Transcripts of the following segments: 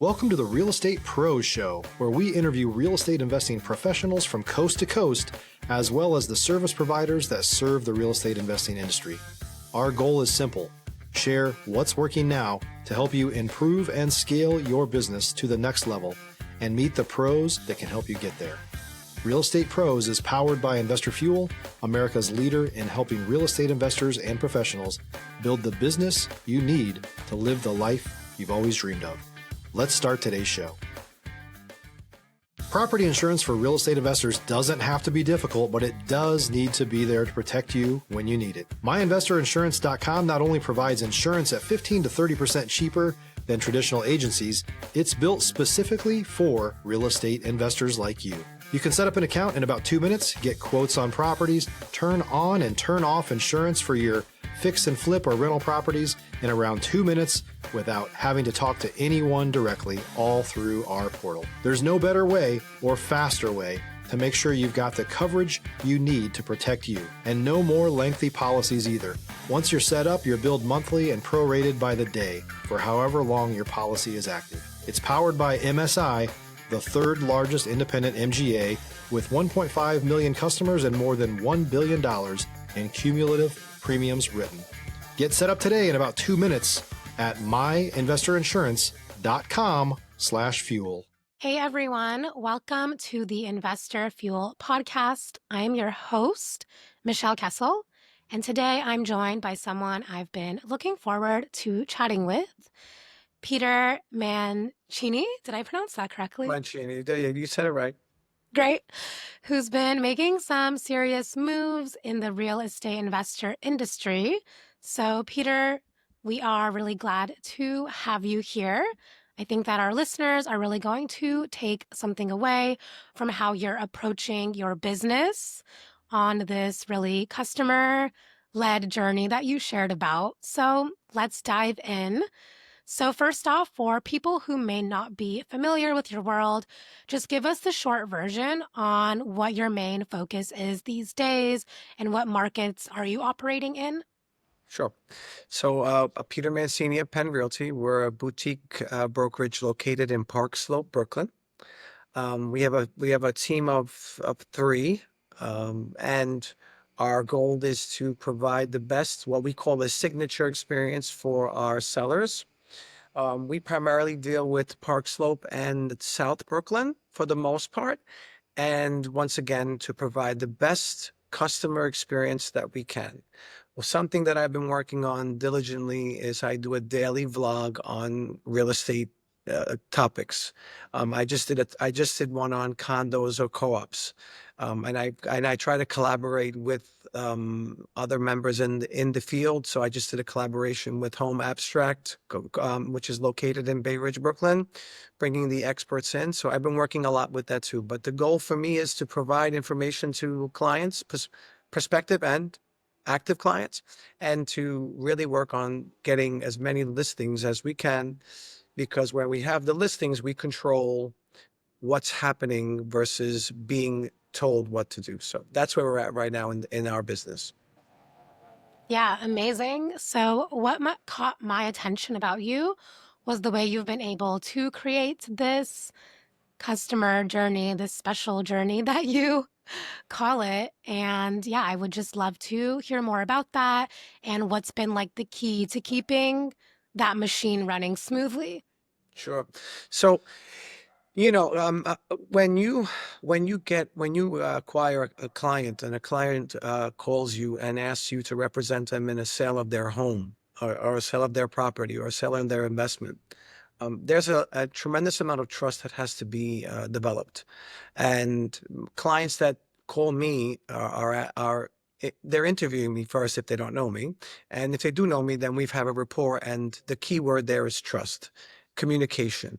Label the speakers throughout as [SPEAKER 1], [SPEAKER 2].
[SPEAKER 1] Welcome to the Real Estate Pros Show, where we interview real estate investing professionals from coast to coast, as well as the service providers that serve the real estate investing industry. Our goal is simple: share what's working now to help you improve and scale your business to the next level and meet the pros that can help you get there. Real Estate Pros is powered by Investor Fuel, America's leader in helping real estate investors and professionals build the business you need to live the life you've always dreamed of. Let's start today's show. Property insurance for real estate investors doesn't have to be difficult, but it does need to be there to protect you when you need it. MyInvestorInsurance.com not only provides insurance at 15 to 30% cheaper than traditional agencies, it's built specifically for real estate investors like you. You can set up an account in about 2 minutes, get quotes on properties, turn on and turn off insurance for your fix and flip or rental properties in around 2 minutes without having to talk to anyone directly, all through our portal. There's no better way or faster way to make sure you've got the coverage you need to protect you, and no more lengthy policies either. Once you're set up, you're billed monthly and prorated by the day for however long your policy is active. It's powered by MSI, the third largest independent MGA, with 1.5 million customers and more than $1 billion in cumulative premiums written. Get set up today in about 2 minutes at myinvestorinsurance.com/fuel.
[SPEAKER 2] Hey everyone, welcome to the Investor Fuel podcast. I'm your host, Michelle Kesil, and today I'm joined by someone I've been looking forward to chatting with, Peter Mancini. Did I pronounce that correctly?
[SPEAKER 3] Mancini, you said it right.
[SPEAKER 2] Great. Who's been making some serious moves in the real estate investor industry. So, Peter, we are really glad to have you here. I think that our listeners are really going to take something away from how you're approaching your business on this really customer-led journey that you shared about. So, let's dive in. So first off, for people who may not be familiar with your world, just give us the short version on what your main focus is these days and what markets are you operating in?
[SPEAKER 3] Sure. So Peter Mancini at Penreality. We're a boutique brokerage located in Park Slope, Brooklyn. We have a team of three, and our goal is to provide the best, what we call a signature experience for our sellers. We primarily deal with Park Slope and South Brooklyn for the most part. And once again, to provide the best customer experience that we can. Well, something that I've been working on diligently is I do a daily vlog on real estate topics. I just did one on condos or co-ops. And I try to collaborate with other members in the field. So I just did a collaboration with Home Abstract, which is located in Bay Ridge, Brooklyn, bringing the experts in. So I've been working a lot with that too. But the goal for me is to provide information to clients, prospective and active clients, and to really work on getting as many listings as we can, because when we have the listings, we control what's happening versus being told what to do. So that's where we're at right now in our business.
[SPEAKER 2] Yeah, amazing. So what caught my attention about you was the way you've been able to create this customer journey, this special journey that you call it. And yeah, I would just love to hear more about that and what's been like the key to keeping that machine running smoothly.
[SPEAKER 3] Sure. So, when you acquire a client and a client calls you and asks you to represent them in a sale of their home or a sale of their property or a sale of their investment, there's a tremendous amount of trust that has to be developed. And clients that call me they're interviewing me first if they don't know me. And if they do know me, then we've had a rapport. And the key word there is trust, communication.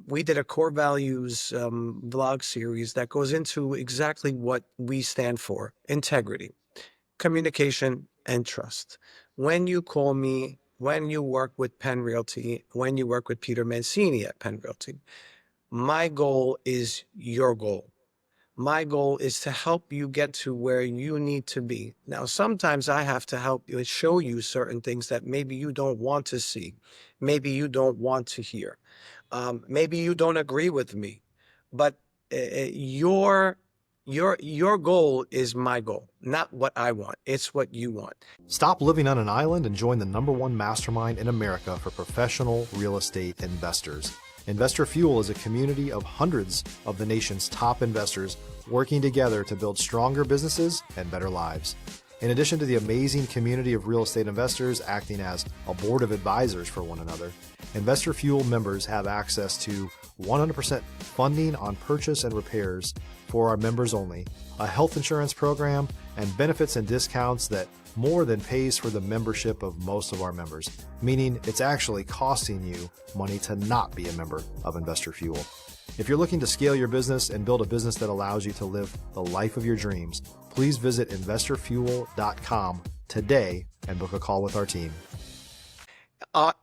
[SPEAKER 3] We did a core values vlog series that goes into exactly what we stand for: integrity, communication, and trust. When you call me, when you work with Penreality, when you work with Peter Mancini at Penreality, my goal is your goal. My goal is to help you get to where you need to be. Now, sometimes I have to help you and show you certain things that maybe you don't want to see, maybe you don't want to hear. Maybe you don't agree with me, but your your goal is my goal, not what I want. It's what you want.
[SPEAKER 1] Stop living on an island and join the #1 mastermind in America for professional real estate investors. Investor Fuel is a community of hundreds of the nation's top investors working together to build stronger businesses and better lives. In addition to the amazing community of real estate investors acting as a board of advisors for one another, Investor Fuel members have access to 100% funding on purchase and repairs for our members only, a health insurance program, and benefits and discounts that more than pays for the membership of most of our members, meaning it's actually costing you money to not be a member of Investor Fuel. If you're looking to scale your business and build a business that allows you to live the life of your dreams, please visit investorfuel.com today and book a call with our team.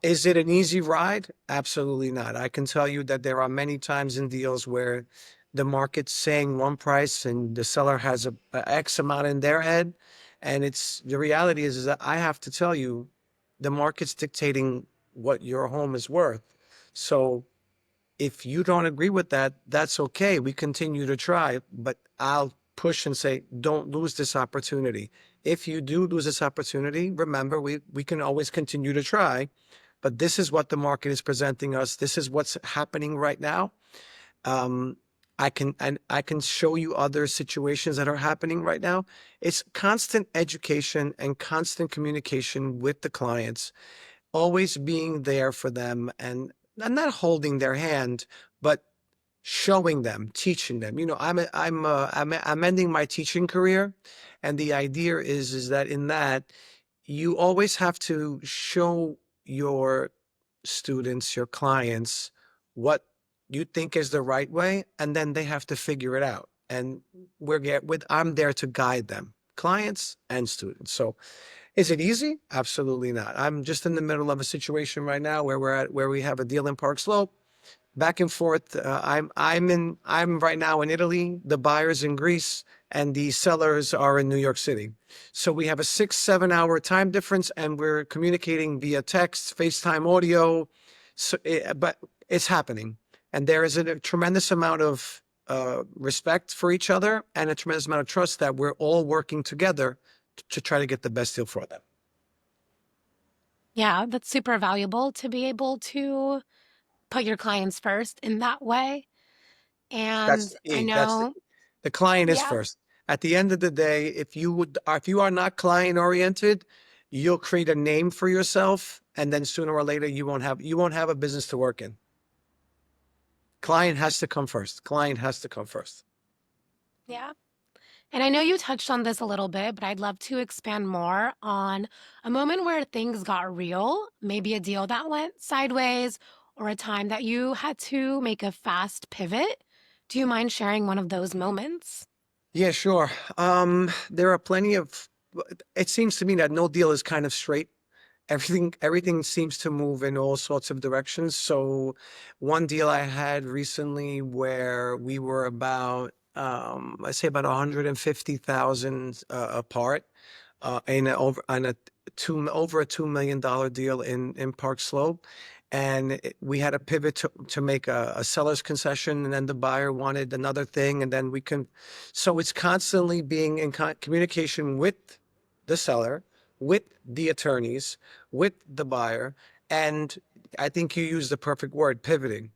[SPEAKER 3] Is it an easy ride? Absolutely not. I can tell you that there are many times in deals where the market's saying one price and the seller has a X amount in their head. And the reality is that I have to tell you, the market's dictating what your home is worth. So if you don't agree with that, that's okay. We continue to try, but I'll push and say, don't lose this opportunity. If you do lose this opportunity, remember, we can always continue to try, but this is what the market is presenting us. This is what's happening right now. I can show you other situations that are happening right now. It's constant education and constant communication with the clients, always being there for them and not holding their hand, but showing them, teaching them. You know, I'm ending my teaching career, and the idea is that in that you always have to show your students, your clients, what you think is the right way, and then they have to figure it out. And I'm there to guide them, clients and students. So is it easy? Absolutely not. I'm just in the middle of a situation right now where we have a deal in Park Slope, back and forth. I'm right now in Italy, the buyer's in Greece, and the sellers are in New York City. So we have a 6-7 hour time difference, and we're communicating via text, FaceTime audio. So, but it's happening. And there is a tremendous amount of respect for each other and a tremendous amount of trust that we're all working together to try to get the best deal for them.
[SPEAKER 2] Yeah, that's super valuable to be able to put your clients first in that way. And I know,
[SPEAKER 3] The client is
[SPEAKER 2] yeah,
[SPEAKER 3] first. At the end of the day, if you are not client oriented, you'll create a name for yourself, and then sooner or later you won't have a business to work in. Client has to come first. Client has to come first.
[SPEAKER 2] yeah. And I know you touched on this a little bit, but I'd love to expand more on a moment where things got real, maybe a deal that went sideways or a time that you had to make a fast pivot. Do you mind sharing one of those moments?
[SPEAKER 3] Yeah, sure. There are plenty of. It seems to me that no deal is kind of straight. Everything seems to move in all sorts of directions. So one deal I had recently where we were about, I'd say about 150,000 apart, over a $2 million deal in Park Slope. And we had a pivot to make a seller's concession, and then the buyer wanted another thing, and then so it's constantly being in communication with the seller, with the attorneys, with the buyer, and I think you used the perfect word, pivoting.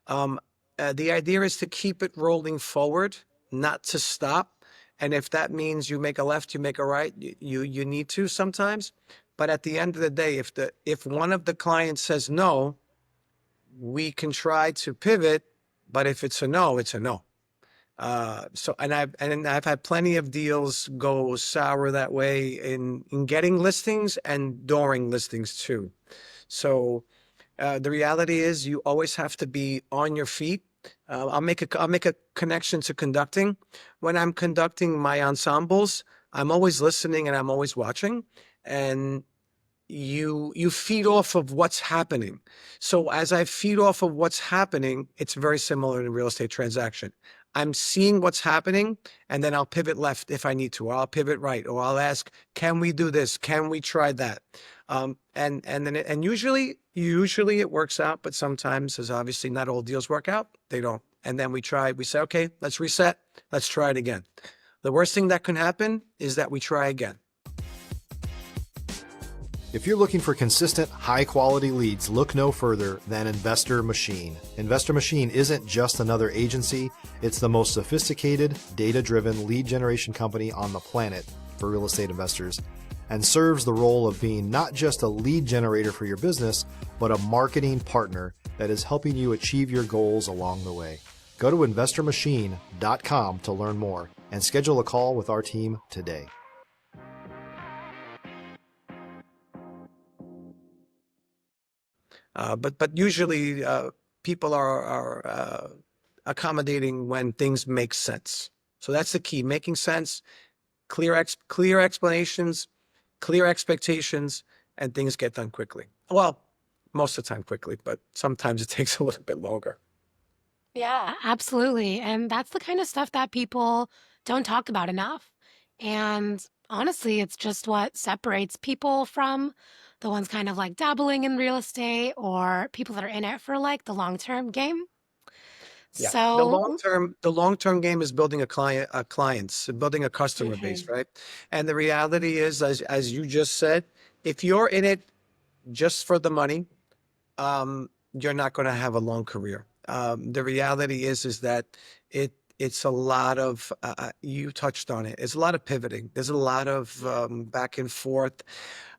[SPEAKER 3] The idea is to keep it rolling forward, not to stop. And if that means you make a left, you make a right, you need to sometimes. But at the end of the day, if one of the clients says no, we can try to pivot. But if it's a no, it's a no. And I've had plenty of deals go sour that way in getting listings and during listings too. So the reality is you always have to be on your feet. I'll make a connection to conducting. When I'm conducting my ensembles, I'm always listening and I'm always watching. And you feed off of what's happening. So as I feed off of what's happening, it's very similar in a real estate transaction. I'm seeing what's happening, and then I'll pivot left if I need to, or I'll pivot right, or I'll ask, can we do this? Can we try that? And usually it works out, but sometimes, as obviously not all deals work out, they don't. And then we say, okay, let's reset, let's try it again. The worst thing that can happen is that we try again.
[SPEAKER 1] If you're looking for consistent, high-quality leads, look no further than Investor Machine. Investor Machine isn't just another agency. It's the most sophisticated, data-driven lead generation company on the planet for real estate investors, and serves the role of being not just a lead generator for your business, but a marketing partner that is helping you achieve your goals along the way. Go to investormachine.com to learn more and schedule a call with our team today.
[SPEAKER 3] But usually people are accommodating when things make sense. So that's the key: making sense, clear explanations, clear expectations, and things get done quickly. Well, most of the time quickly, but sometimes it takes a little bit longer.
[SPEAKER 2] Yeah, absolutely. And that's the kind of stuff that people don't talk about enough. And honestly, it's just what separates people from the ones kind of like dabbling in real estate or people that are in it for like the long-term game.
[SPEAKER 3] Yeah,
[SPEAKER 2] So,
[SPEAKER 3] the long-term game is building clients, building a customer base,
[SPEAKER 2] mhm.
[SPEAKER 3] right? And the reality is, as you just said, if you're in it just for the money, you're not going to have a long career. The reality is that it's a lot of you touched on it. It's a lot of pivoting. There's a lot of back and forth.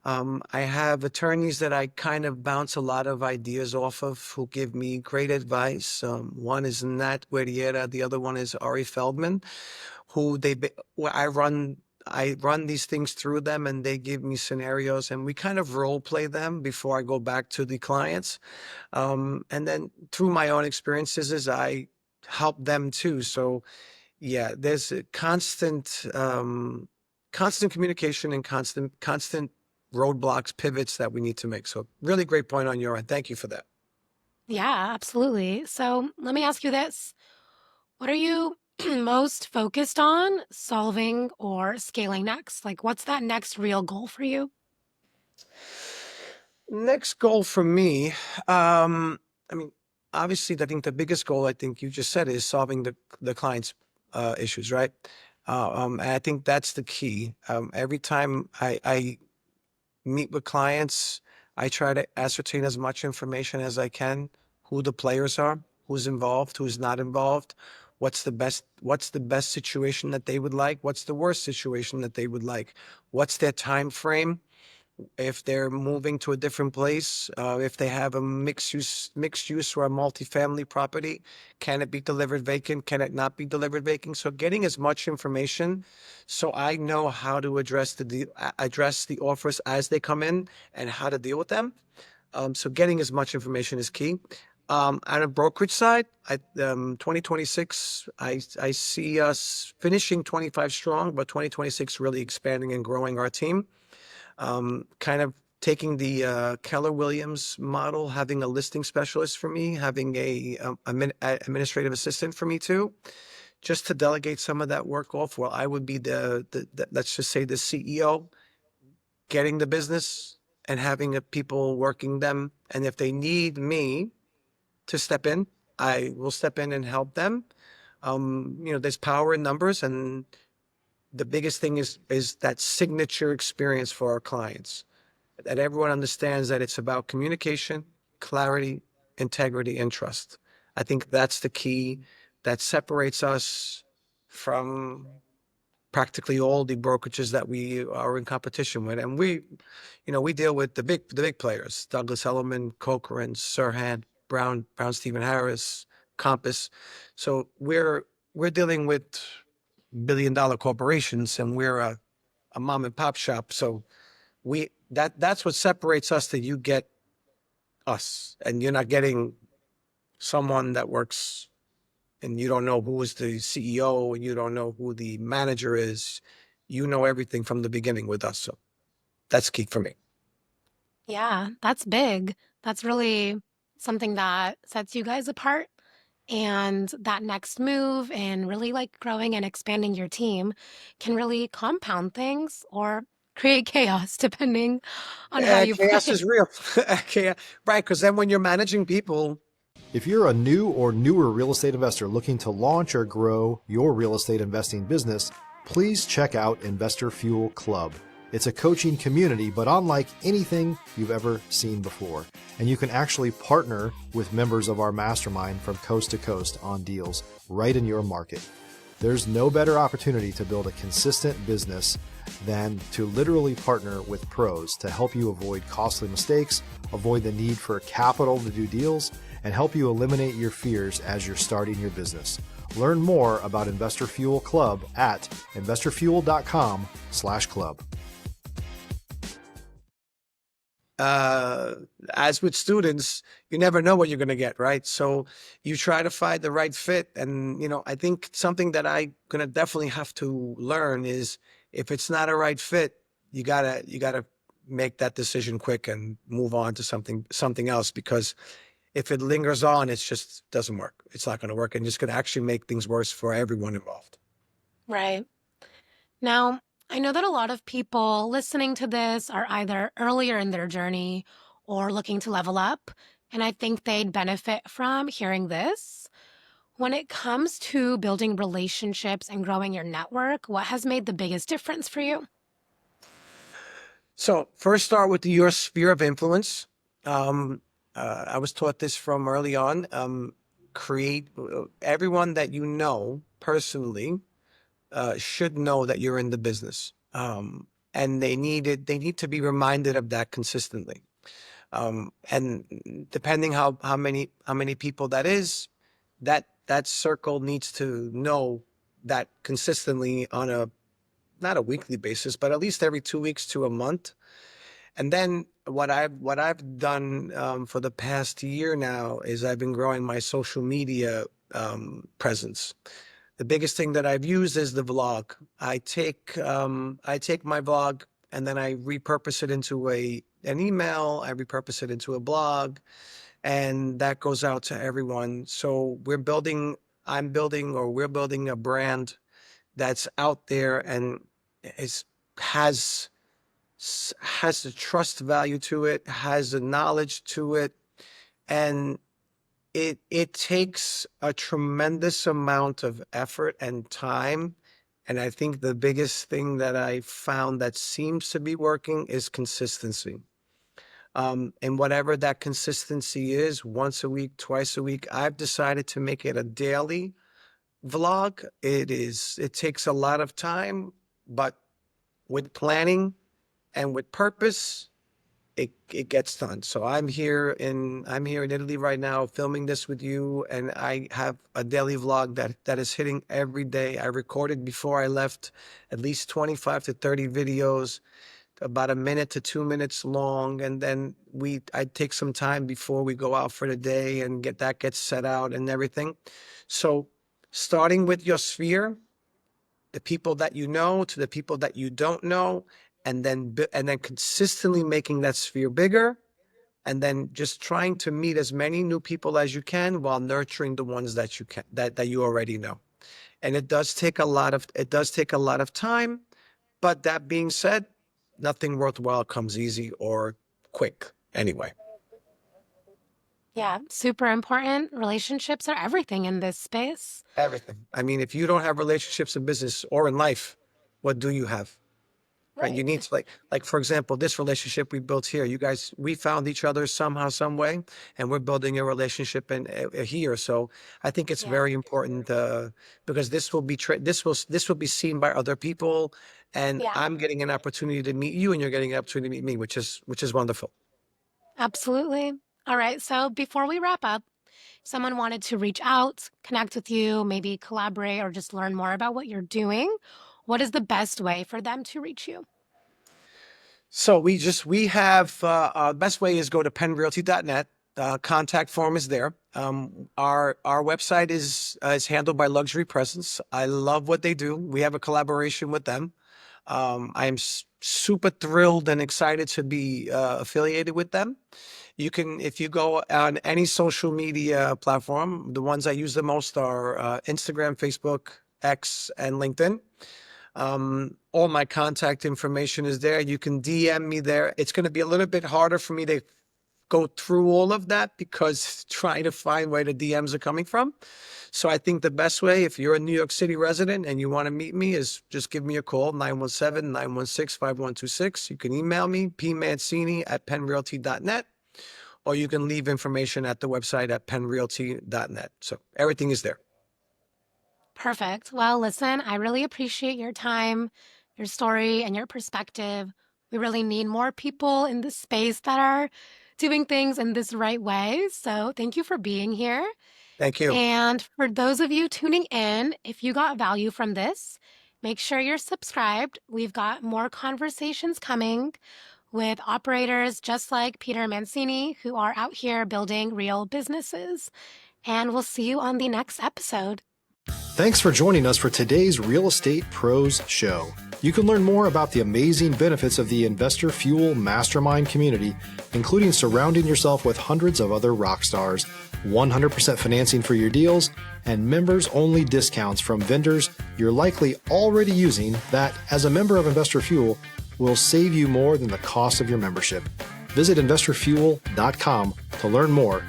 [SPEAKER 3] I have attorneys that I kind of bounce a lot of ideas off of who give me great advice. One is Nat Guerriera, the other one is Ari Feldman, who well, I run these things through them, and they give me scenarios, and we kind of role play them before I go back to the clients. And then through my own experiences, as I help them too. So yeah, there's a constant communication and constant roadblocks, pivots that we need to make. So really great point on your end. Thank you for that.
[SPEAKER 2] Yeah, absolutely. So let me ask you this. What are you most focused on solving or scaling next? Like, what's that next real goal for you?
[SPEAKER 3] Next goal for me, I mean, obviously, I think the biggest goal, I think you just said, is solving the client's issues, right? And I think that's the key. Every time I meet with clients, I try to ascertain as much information as I can: who the players are, who's involved, who's not involved, what's the best situation that they would like, what's the worst situation that they would like, what's their time frame, if they're moving to a different place, if they have a mixed use or a multifamily property, can it be delivered vacant? Can it not be delivered vacant? So getting as much information, so I know how to address the offers as they come in and how to deal with them. So getting as much information is key. On a brokerage side, 2026, I see us finishing 25 strong, but 2026 really expanding and growing our team. Kind of taking the Keller Williams model, having a listing specialist for me, having a administrative assistant for me too, just to delegate some of that work off. Well, I would be the let's just say the CEO, getting the business and having people working them. And if they need me to step in, I will step in and help them. There's power in numbers, and the biggest thing is that signature experience for our clients, that everyone understands that it's about communication, clarity, integrity, and trust. I think that's the key that separates us from practically all the brokerages that we are in competition with. And we deal with the big players: Douglas Elliman, Cochran, Sirhan, Brown Stephen Harris, Compass. So we're dealing with billion-dollar corporations, and we're a mom and pop shop. So that's what separates us, that you get us, and you're not getting someone that works and you don't know who is the CEO and you don't know who the manager is. You know everything from the beginning with us. So that's key for me.
[SPEAKER 2] Yeah, that's big. That's really something that sets you guys apart. And that next move and really like growing and expanding your team can really compound things or create chaos depending on how you play
[SPEAKER 3] Chaos
[SPEAKER 2] it.
[SPEAKER 3] is real. Chaos, right? Because then when you're managing people,
[SPEAKER 1] If you're a new or newer real estate investor looking to launch or grow your real estate investing business, please check out Investor Fuel Club. It's a coaching community, but unlike anything you've ever seen before. And you can actually partner with members of our mastermind from coast to coast on deals right in your market. There's no better opportunity to build a consistent business than to literally partner with pros to help you avoid costly mistakes, avoid the need for capital to do deals, and help you eliminate your fears as you're starting your business. Learn more about Investor Fuel Club at investorfuel.com/club.
[SPEAKER 3] as with students, you never know what you're going to get, right? So you try to find the right fit. And, I think something that I'm going to definitely have to learn is if it's not a right fit, you gotta make that decision quick and move on to something else, because if it lingers on, it just doesn't work. It's not going to work, and just going to actually make things worse for everyone involved.
[SPEAKER 2] Right. Now, I know that a lot of people listening to this are either earlier in their journey or looking to level up, and I think they'd benefit from hearing this. When it comes to building relationships and growing your network, what has made the biggest difference for you?
[SPEAKER 3] So first start with your sphere of influence. I was taught this from early on. Create everyone that you know personally should know that you're in the business. And they need to be reminded of that consistently. And depending how many people that is, that circle needs to know that consistently on a not a weekly basis, but at least every 2 weeks to a month. And then what I've done for the past year now is I've been growing my social media presence. The biggest thing that I've used is the vlog. I take my vlog and then I repurpose it into an email. I repurpose it into a blog, and that goes out to everyone. So I'm building, or we're building a brand that's out there and is has has the trust value to it, has the knowledge to it, and it takes a tremendous amount of effort and time. And I think the biggest thing that I found that seems to be working is consistency. And whatever that consistency is, once a week, twice a week, I've decided to make it a daily vlog. It takes a lot of time, but with planning and with purpose, it gets done. So I'm here in Italy right now, filming this with you, and I have a daily vlog that is hitting every day. I recorded before I left at least 25 to 30 videos, about a minute to 2 minutes long, and then I take some time before we go out for the day and gets set out and everything. So starting with your sphere, the people that you know to the people that you don't know, and then consistently making that sphere bigger, and then just trying to meet as many new people as you can while nurturing the ones that you already know. And it does take a lot of time, but that being said, nothing worthwhile comes easy or quick anyway.
[SPEAKER 2] Yeah, super important. Relationships are everything in this space.
[SPEAKER 3] Everything. I mean, if you don't have relationships in business or in life, what do you have? Right? You
[SPEAKER 2] Right.
[SPEAKER 3] need to, like for example, this relationship we built here. You guys, we found each other somehow, some way, and we're building a relationship here. So I think it's
[SPEAKER 2] Yeah.
[SPEAKER 3] very important because this will be seen by other people, and
[SPEAKER 2] Yeah,
[SPEAKER 3] I'm getting an opportunity to meet you, and you're getting an opportunity to meet me, which is wonderful.
[SPEAKER 2] absolutely. All right. So before we wrap up, if someone wanted to reach out, connect with you, maybe collaborate or just learn more about what you're doing, what is the best way for them to reach you?
[SPEAKER 3] So we have best way is go to penreality.net. Contact form is there. Our website is handled by Luxury Presence. I love what they do. We have a collaboration with them. I'm super thrilled and excited to be affiliated with them. You can, if you go on any social media platform, the ones I use the most are Instagram, Facebook, X, and LinkedIn. All my contact information is there. You can DM me there. It's going to be a little bit harder for me to go through all of that because trying to find where the DMs are coming from. So I think the best way, if you're a New York City resident and you want to meet me, is just give me a call, 917-916-5126. You can email me, pmancini@penrealty.net, or you can leave information at the website at penrealty.net. So everything is there.
[SPEAKER 2] Perfect. Well, listen, I really appreciate your time, your story, and your perspective. We really need more people in this space that are doing things in this right way. So thank you for being here.
[SPEAKER 3] Thank you.
[SPEAKER 2] And for those of you tuning in, if you got value from this, make sure you're subscribed. We've got more conversations coming with operators just like Peter Mancini, who are out here building real businesses. And we'll see you on the next episode.
[SPEAKER 1] Thanks for joining us for today's Real Estate Pros Show. You can learn more about the amazing benefits of the Investor Fuel Mastermind community, including surrounding yourself with hundreds of other rock stars, 100% financing for your deals, and members-only discounts from vendors you're likely already using that, as a member of Investor Fuel, will save you more than the cost of your membership. Visit investorfuel.com to learn more.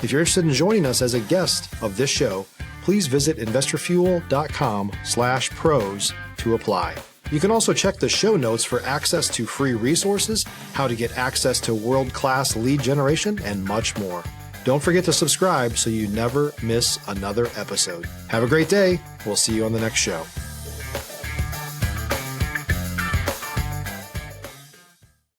[SPEAKER 1] If you're interested in joining us as a guest of this show, please visit investorfuel.com/pros to apply. You can also check the show notes for access to free resources, how to get access to world-class lead generation, and much more. Don't forget to subscribe so you never miss another episode. Have a great day. We'll see you on the next show.